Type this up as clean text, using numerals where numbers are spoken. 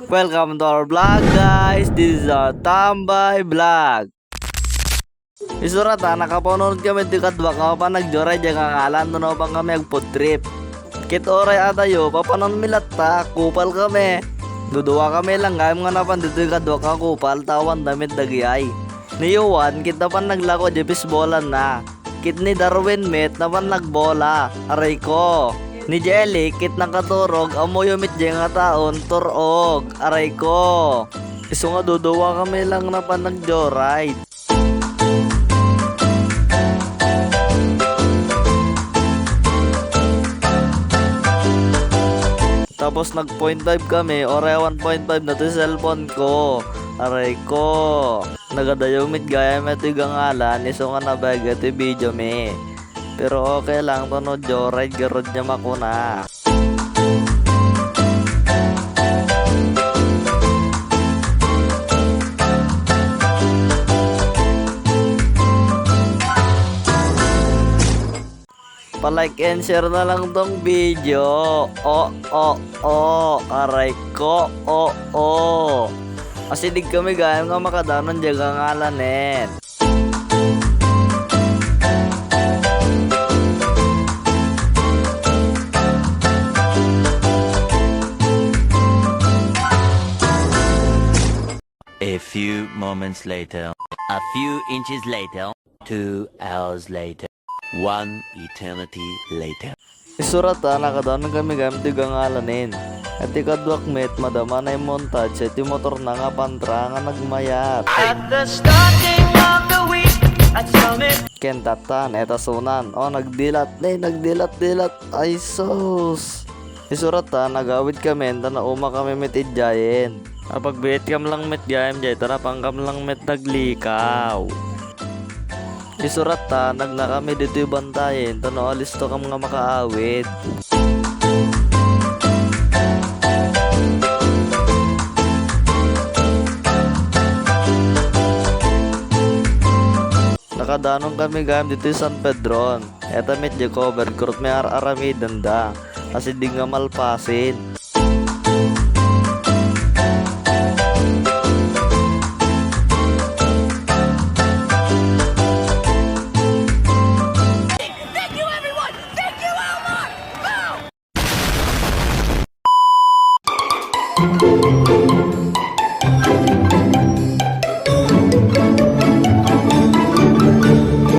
Welcome to our vlog guys. This is our Tambay Vlog. Isurata nakapunod kami di kadwa ka pa nagjoray di ngalan no pa kami ag food trip. Kit oray atayo papanon milata kupal kami. Duduwa kami lang gayam nga napan dito kadwa ka kupal tawan damit dagiyay. Ni Yuan kita pa naglako di bisbolan na. Kit ni Darwin met napan nagbola. Aray ko. Ni Jelly kit nakaturog amo yumit di nga taon turog. Aray ko. Iso nga duduwa kami lang napan nagjoray. Tapos nag 0.5 kami, oray 1.5 na to cellphone ko. Aray ko. Nagadayumit gaya may ito gangalan, iso nga nabag ito video me. Pero okay lang to no, joyride garod niya makuna. Pa-like and share na lang tong video. Aray ko. Kasi di kami gaya nga makadanon dyan ang ngalanin. A few moments later, a few inches later, 2 hours later, 1 eternity later. Isurata nakadanon kami gamit yung ngalanin. At ikadwak met madama na yung montage at yung motor na nga pantra nga nagmayat. At the starting of the week, I summit. Kentatan, eta sunan. Nagdilat. Ay sus. Isurata nagawid kami enta na uma kami metidyayin. Kapag bit kam lang met gayam jay tara pangkam lang met naglikaw. Isurata nagna kami dito yung bantayin tano alis to kam nga makaawid. Nakadanong kami gayam dito yung San Pedron. Eta met di cover kurut may aramidan da. Kasi di nga malpasin.